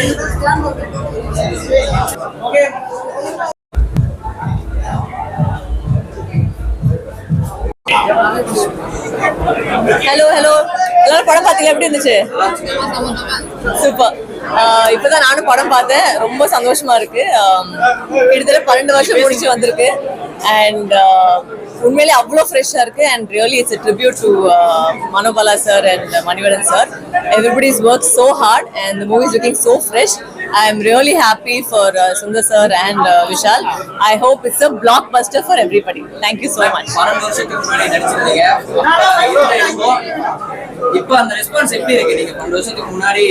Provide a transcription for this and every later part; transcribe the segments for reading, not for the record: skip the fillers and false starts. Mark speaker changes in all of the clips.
Speaker 1: Hello hello எல்லாரும் படம் பார்த்தீங்க, எப்படி இருந்துச்சு? சூப்பர். இப்பதான் நானும் படம் பார்த்தேன், ரொம்ப சந்தோஷமா இருக்கு. கிட்டத்தட்ட 12 வருஷம் முடிச்சு வந்திருக்கு அண்ட் உண்மையிலே அவ்வளோ ஃப்ரெஷ்ஷாக இருக்கு and really it's a tribute to Manobala sir and Manivaran sir. Everybody's worked so hard and the movie is looking so fresh. I am really happy for Sundar sir and Vishal. I hope it's a blockbuster for everybody. Thank you so much.
Speaker 2: இப்போ அந்த response எப்படி இருக்கு? நீங்க 2 வருஷத்துக்கு முன்னாடி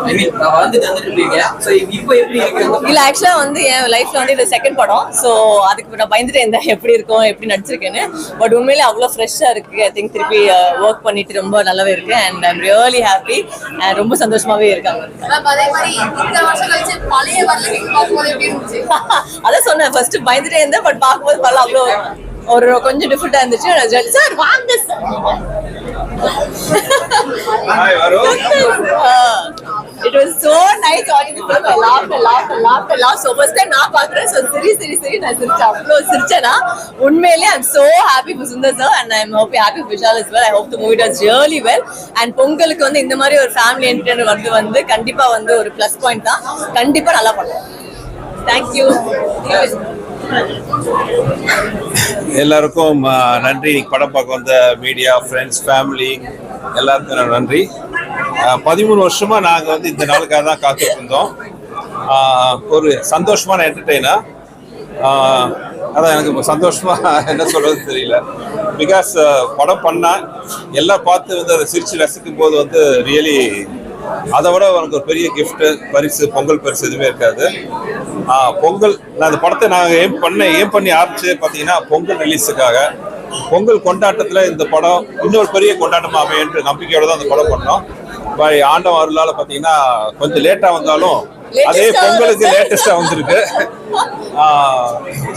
Speaker 2: ஐ மீன் வந்துட்டு வந்துருப்பீங்க, so இப்போ எப்படி இருக்கு?
Speaker 1: இல்ல ஆக்சுவலா வந்து என் லைஃப்ல வந்து இது செகண்ட் படம், சோ அதுக்கு நான் பயந்துட்டே இருந்தேன் எப்படி இருக்கும் எப்படி நடிச்சிருக்கேன்னு. பட் உண்மையிலே அவ்வளோ ஃப்ரெஷ்ஷா இருக்கு. ஐ திங்க் திருப்பி ஒர்க் பண்ணிட்டு ரொம்ப நல்லாவே இருக்கு and I'm really happy and ரொம்ப சந்தோஷமாவே இருக்காங்க. அதான் சொன்னேன், ஃபர்ஸ்ட் பயந்துட்டே இருந்தேன், பட் பார்க்கும்போது பல அவ்வளோ ஒரு கொஞ்சம் டிஃபரெண்டா இருந்துச்சு. சார் வாங்க sir. It was so nice watching the film. I laughed. So first time நான் பார்க்குறேன். So சரி நான் சிரிச்சேன், அவ்வளோ சிரிச்சேனா. உண்மையிலே I'm so happy for Sundar sir and I'm happy for Vishal as well. I hope the movie does really well. And பொங்கலுக்கு வந்து இந்த மாதிரி ஒரு ஃபேமிலி என்டர்டெயின்மென்ட் வந்து கண்டிப்பா வந்து ஒரு ப்ளஸ் பாயிண்ட் தான். கண்டிப்பா நல்லா பண்ணுவோம். Thank you.
Speaker 3: எல்லாருக்கும் நன்றி. படம் பார்க்க வந்த மீடியா ஃப்ரெண்ட்ஸ் ஃபேமிலி எல்லாருக்கும் நன்றி. 13 வருஷமா நாங்கள் வந்து இந்த நாளுக்காக தான் காத்துட்டு இருந்தோம். ஒரு சந்தோஷமான என்டர்டெய்னர். அதான் எனக்கு சந்தோஷமா என்ன சொல்றது தெரியல. பிகாஸ் படம் பண்ணா எல்லாம் பார்த்து வந்து அதை சிரிச்சு ரசிக்கும் போது வந்து ரியலி அதை விட எனக்கு ஒரு பெரிய கிஃப்ட் பரிசு பொங்கல் பரிசு எதுவுமே இருக்காது. பொங்கல் நான் அந்த படத்தை நாங்கள் ஏம் பண்ணி ஆரம்பிச்சு பார்த்தீங்கன்னா பொங்கல் ரிலீஸுக்காக பொங்கல் கொண்டாட்டத்தில் இந்த படம் இன்னொரு பெரிய கொண்டாட்டமாக அமையன்ற நம்பிக்கையோட தான் அந்த படம் பண்ணோம். பை ஆண்டவன் அருளால் பார்த்தீங்கன்னா கொஞ்சம் லேட்டாக வந்தாலும் அதே பொங்கலுக்கு லேட்டஸ்டாக வந்திருக்கு.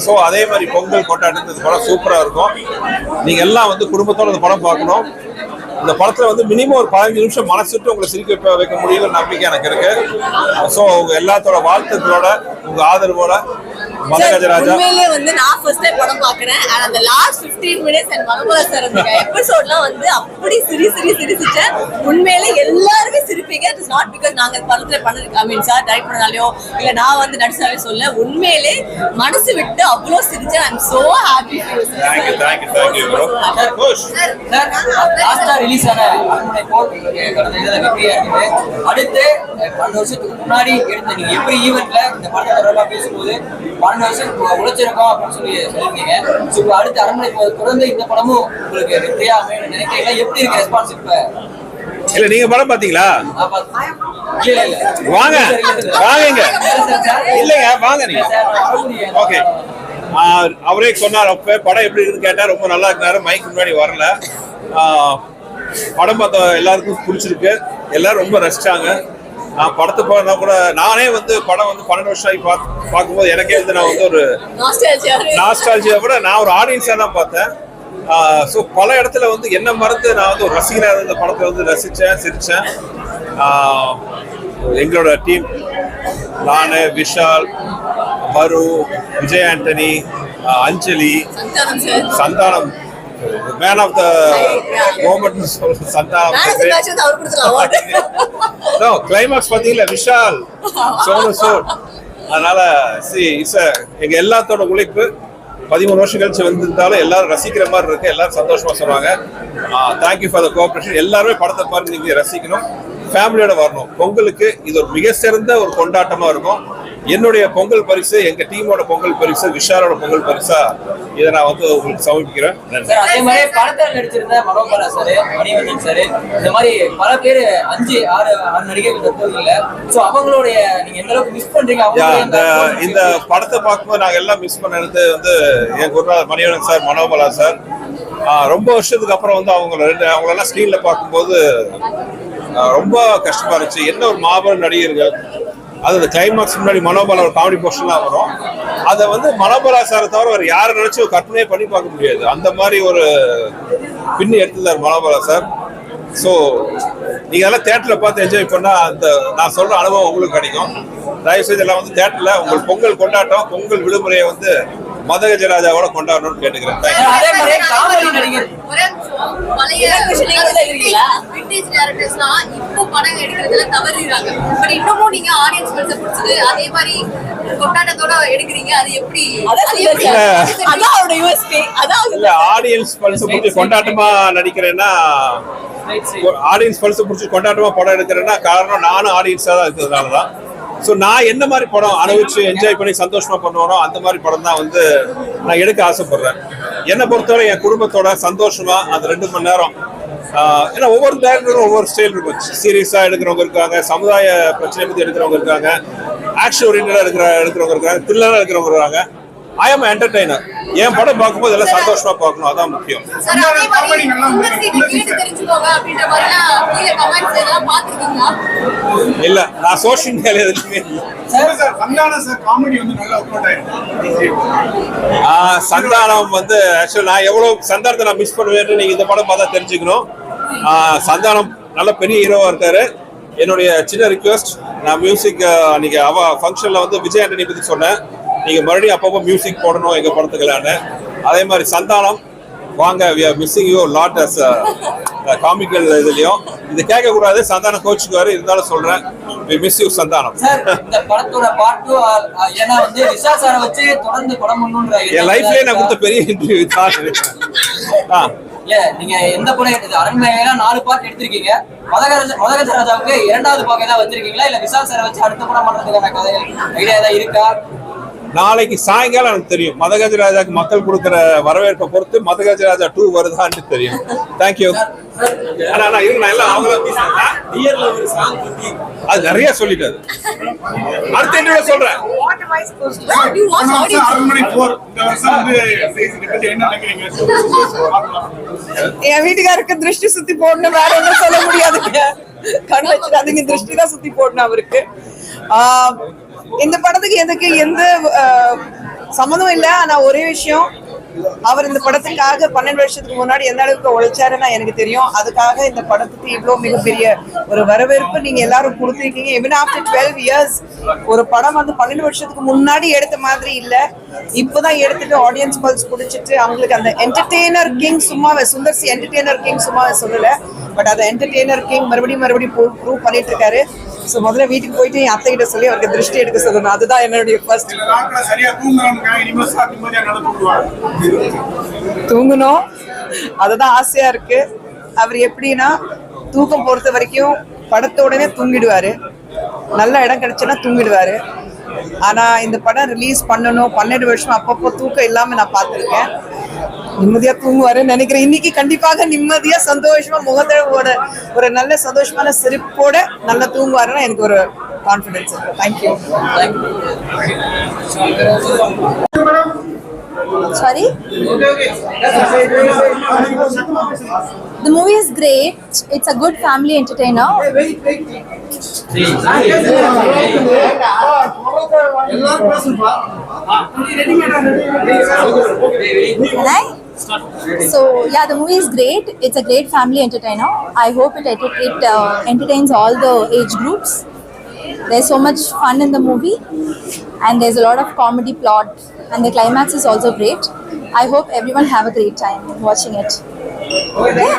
Speaker 3: ஸோ அதே மாதிரி பொங்கல் கொண்டாட்டத்துக்கு இந்த படம் சூப்பராக இருக்கும். நீங்கள் எல்லாம் வந்து குடும்பத்தோடு அந்த படம் பார்க்கணும். இந்த படத்துல வந்து மினிமம் ஒரு 15 நிமிஷம் மனசுட்டு உங்களை சிரிக்க வைக்க முடியும்னு நம்பிக்கை எனக்கு இருக்கு. ஸோ உங்க எல்லாத்தோட வாழ்த்துக்களோட உங்க ஆதரவோட மதகஜராஜா.
Speaker 1: உண்மையிலேயே வந்து நான் ஃபர்ஸ்ட் டைம் படம் பார்க்கறேன் and அந்த last 15 minutes and Manobala sir அந்த எபிசோட்லாம் வந்து அப்படி சிரிச்சேன். உண்மையிலே எல்லாருமே சிரிப்பீங்க. இட் இஸ் நாட் பிகாஸ் நாங்க படத்துல பண்ணிருக்கோம், ஐ மீன் சார் டைரக்ட் பண்ணாலையோ இல்ல நான் வந்து நடிச்சாலே சொல்ல, உண்மையிலே மனசு விட்டு அவ்வளோ சிரிச்சேன். I am so happy.
Speaker 3: Thank you bro.
Speaker 2: Sir லாஸ்டா ரிலீஸ் ஆன அவங்களுடைய கோட் கடந்த இதுல வெற்றியா இருக்குது. அடுத்து 12 வருஷத்துக்கு முன்னாடி எடுத்த நீங்க எப்படி ஈவென்ட்ல இந்த படத்தை தொடர்பா பேசும்போது 12 வருஷம் உழைச்சிருக்கோம் அப்படின்னு சொல்லியிருக்கீங்க. ஸோ அடுத்த அரண்மனை தொடர்ந்து இந்த படமும் உங்களுக்கு வெற்றியா அமையணும்னு நினைக்கிறீங்களா? எப்படி இருக்கு ரெஸ்பான்ஸ் இப்ப?
Speaker 3: இல்ல நீங்க படம் பாத்தீங்களா? வாங்க இல்லைங்க வாங்க நீங்க. ஓகே, அவரே சொன்னார் அப்ப படம் எப்படி இருக்குன்னு கேட்டா ரொம்ப நல்லா இருந்தாரு. மைக்கு முன்னாடி வரல. படம் பார்த்த எல்லாருக்கும் பிடிச்சிருக்கு. எல்லாரும் ரொம்ப ரசிச்சாங்க. நான் படத்தை போனா கூட நானே வந்து படம் வந்து 12 வருஷம் ஆகி பார்க்கும்போது எனக்கே வந்து நான் வந்து ஒரு நாஸ்டால்ஜியா கூட நான் ஒரு ஆடியன்ஸாக தான் பார்த்தேன். ஸோ பல இடத்துல வந்து என்ன மறந்து நான் வந்து ஒரு ரசிகராக இந்த படத்தை வந்து ரசித்தேன், சிரித்தேன். எங்களோட டீம் நான், விஷால், மரு, Vijay Antony, Anjali, Santhanam, man of the moment Santhanam. Climax பாத்தீங்களா விஷால், சோனு சூட். அதனால எங்க எல்லாத்தோட உழைப்பு 13 வருஷம் கழிச்சு வந்திருந்தாலும் எல்லாரும் ரசிக்கிற மாதிரி இருக்கு. எல்லாரும் சந்தோஷமா சொல்லுவாங்க. Thank you for the cooperation. எல்லாருமே படத்தை பாருங்க, நீங்க ரசிக்கணும், ஃபேமிலியோட வரணும். பொங்கலுக்கு இது ஒரு மிக சிறந்த ஒரு கொண்டாட்டமா இருக்கும். என்னுடைய பொங்கல் பரிசு, எங்க டீமோட பொங்கல் பரிசு, விஷாலோட பொங்கல் பரிசா இதை நான் வந்து உங்களுக்கு சமர்ப்பிக்கிறேன்.
Speaker 2: அதே மாதிரி படத்தில் நடிச்சிருந்த மனோபாலா சார், மணிவண்ணன் சார், இந்த மாதிரி பல பேர் 5-6 நடிகர்கள் தற்போது. ஸோ அவங்களுடைய நீங்க எந்த அளவுக்கு மிஸ் பண்றீங்க?
Speaker 3: இந்த படத்தை பார்க்கும்போது நாங்கள் எல்லாம் மிஸ் பண்ணது வந்து என் குருநாதர் மணிவண்ணன் சார், மனோபாலா சார். ரொம்ப வருஷத்துக்கு அப்புறம் வந்து அவங்களெல்லாம் ஸ்க்ரீன்ல பார்க்கும்போது ரொம்ப கஷ்டமா இருந்துச்சு. என்ன ஒரு மாபெரும் நடிகர்கள். அது அந்த கிளைமாக்ஸ் முன்னாடி மனோபாலா ஒரு காமெடி போர்ஷன்லாம் வரும். அதை வந்து மனோபாலா சாரை தவிர வேறு யாரை நினைச்சு ஒரு கற்பனையே பண்ணி பார்க்க முடியாது. அந்த மாதிரி ஒரு பின்னி எடுத்துருந்தார் மனோபாலா சார். ஸோ நீங்க அதெல்லாம் தியேட்டர்ல பார்த்து என்ஜாய் பண்ணா அந்த நான் சொல்ற அனுபவம் உங்களுக்கு கிடைக்கும். தயவு செய்து எல்லாம் வந்து தியேட்டர்ல உங்கள் பொங்கல் கொண்டாட்டம், பொங்கல் விடுமுறையை வந்து மதகஜராஜாவோட கொண்டாடணும்னு கேட்டுக்கிறேன்.
Speaker 2: அதே மாதிரி காமெடி நடிகர்
Speaker 4: ஒரே நிமிஷம். பழைய vintage directorsலாம் இப்போ படம் எடுக்கிறதுல தவறிடுறாங்க. பட் இன்னமும் நீங்க ஆடியன்ஸ் பிடிச்சது அதே மாதிரி கொண்டாட்டத்தோட எடுக்கிறீங்க. அது எப்படி?
Speaker 1: அதான் அவரோட யூஎஸ்பி. அதான்
Speaker 3: இல்ல ஆடியன்ஸ் பல்ஸ் பிடிச்சி கொண்டாட்டமா நடிக்கிறேன்னா, ஆடியன்ஸ் பல்ஸ் பிடிச்சி கொண்டாட்டமா படம் எடுக்கிறேன்னா காரணம் நானும் ஆடியன்ஸா தான் இருக்கிறதுனால தான். ஸோ நான் என்ன மாதிரி படம் அனுபவிச்சு என்ஜாய் பண்ணி சந்தோஷமா பண்ணுவானோ அந்த மாதிரி படம் தான் வந்து நான் எடுக்க ஆசைப்படுறேன். என்னை பொறுத்தவரை என் குடும்பத்தோட சந்தோஷமா அந்த 2 மணி நேரம், ஏன்னா ஒவ்வொரு டேரக்டரும் ஒவ்வொரு ஸ்டைல் இருக்கும். சீரியஸா எடுக்கிறவங்க இருக்காங்க, சமுதாய பிரச்சனை பத்தி எடுக்கிறவங்க இருக்காங்க, ஆக்ஷன் ஓரியன்டா எடுக்கிறவங்க இருக்காங்க, த்ரில்லரா இருக்கிறவங்க இருக்காங்க. ஐ ஆம் என்டர்டைனர். என் படம் பார்க்கும்போது எல்லாம் சந்தோஷமா பார்க்கணும், அதான் முக்கியம்.
Speaker 4: சார் அதே மாதிரி சுந்தர் சீதை கேட்டு தெரிஞ்சுக்கோங்க அப்படின்ற மாதிரிலாம் கீழே கமெண்ட்ஸ் எல்லாம் பார்த்துருக்கீங்களா?
Speaker 3: இல்ல நான் சோஷியல் மீடியால எதுவுமே இல்லை. சந்தானம் வந்து ஆக்சுவலா நான் எவ்வளவு சந்தானத்தை நான் மிஸ் பண்ணுவேன்னு நீங்க இந்த படம் பார்த்தா தெரிஞ்சுக்கணும். சந்தானம் நல்ல பெரிய ஹீரோவா இருக்காரு. என்னுடைய சின்ன ரிக்வெஸ்ட், நான் மியூசிக் அன்னைக்கு ஃபங்க்ஷன்ல வந்து விஜய் ஆண்டனி பத்தி சொன்னேன். நீங்க மறுபடியும் அப்பப்போ மியூசிக் போடணும் எங்க படத்துக்கலான்னு. அதே மாதிரி சந்தானம் வாங்க, we are missing you a lot as comical இதுலயும். இது கேட்க கூடாது, சந்தானம் கோச்சுக்குவாரு, இருந்தாலும் சொல்றேன், we miss you Santhanam.
Speaker 2: Sir இந்த படத்தோட பார்ட் 2 ஏன்னா வந்து விசா சாரை வச்சு தொடர்ந்து படம் பண்ணணும்ன்ற
Speaker 3: என் லைஃப்லயே நான் கொடுத்த பெரிய இன்டர்வியூ தான்.
Speaker 2: இல்ல நீங்க எந்த படம் எடுத்தது? அரண்மனையில 4 பார்ட் எடுத்திருக்கீங்க. மதகஜராஜாவுக்கு 2வது பார்ட் ஏதாவது வச்சிருக்கீங்களா? இல்ல விசா சாரை வச்சு அடுத்த படம் பண்றதுக்கான கதை ஐடியா ஏதாவது இருக்கா?
Speaker 3: நாளைக்கு சாயங்காலம் எனக்கு தெரியும். மதகஜராஜாக்கு மக்கள் கொடுக்கிற வரவேற்பை பொறுத்து மதகஜராஜா 2 வருதான்னு தெரியும். தேங்க்யூ. அது நிறைய சொல்லிட்டாரு. அடுத்த இன்டர்வியூ சொல்றேன்.
Speaker 1: என் வீட்டுக்காருக்கு திருஷ்டி சுத்தி போடணும், வேற ஒன்றும் சொல்ல முடியாதுங்க. கண் வச்சிடாதீங்க, திருஷ்டி தான் சுத்தி போடணும் அவருக்கு. இந்த படத்துக்கு எதுக்கு எந்த சம்மந்தம் இல்லை. ஆனா ஒரே விஷயம், அவர் இந்த படத்துக்காக 12 வருஷத்துக்கு முன்னாடி எந்த அளவுக்கு உழைச்சாருன்னா எனக்கு தெரியும். அதுக்காக இந்த படத்துக்கு இவ்வளவு மிகப்பெரிய ஒரு வரவேற்பு நீங்க எல்லாரும் கொடுத்துருக்கீங்க. even after 12 years ஒரு படம் வந்து 12 வருஷத்துக்கு முன்னாடி எடுத்த மாதிரி இல்ல, இப்பதான் எடுத்துட்டு ஆடியன்ஸ் பல்ஸ் குடிச்சிட்டு அவங்களுக்கு அந்த என்டர்டெய்னர் கிங் சும்மாவே, சுந்தர் சி என்டர்டெய்னர் கிங் சும்மாவே சொல்லல, பட் அந்த என்டர்டெய்னர் கிங் மறுபடியும் ப்ரூவ் பண்ணிட்டு இருக்காரு. ஸோ முதல்ல வீட்டுக்கு போயிட்டு என் அத்தை கிட்ட சொல்லி அவருக்கு திருஷ்டி எடுக்க சொல்லணும். அதுதான் என்னுடைய ஃபர்ஸ்ட். தூங்கணும், அதுதான் ஆசையா இருக்கு. அவர் எப்படின்னா தூக்கம் பொறுத்த வரைக்கும் படத்த உடனே தூங்கிடுவாரு, நல்ல இடம் கிடைச்சுன்னா தூங்கிடுவாரு. ஆனா இந்த படம் ரிலீஸ் பண்ணணும் 12 வருஷம் அப்பப்போ தூக்கம் இல்லாம நான் பார்த்திருக்கேன். நிம்மதியா தூங்குவாருன்னு நினைக்கிறேன். இன்னைக்கு கண்டிப்பாக நிம்மதியா சந்தோஷமா முகத்தோட ஒரு நல்ல சந்தோஷமான சிரிப்போட நல்லா தூங்குவாருன்னா எனக்கு ஒரு கான்ஃபிடன்ஸ் இருக்கு. Thank you.
Speaker 5: Sorry? The movie is great. It's a good family entertainer. Can I? So yeah, the movie is great. It's a great family entertainer. I hope it entertains all the age groups. There's so much fun in the movie, and there's a lot of comedy plot, and the climax is also great. I hope everyone have a great time watching it. Okay?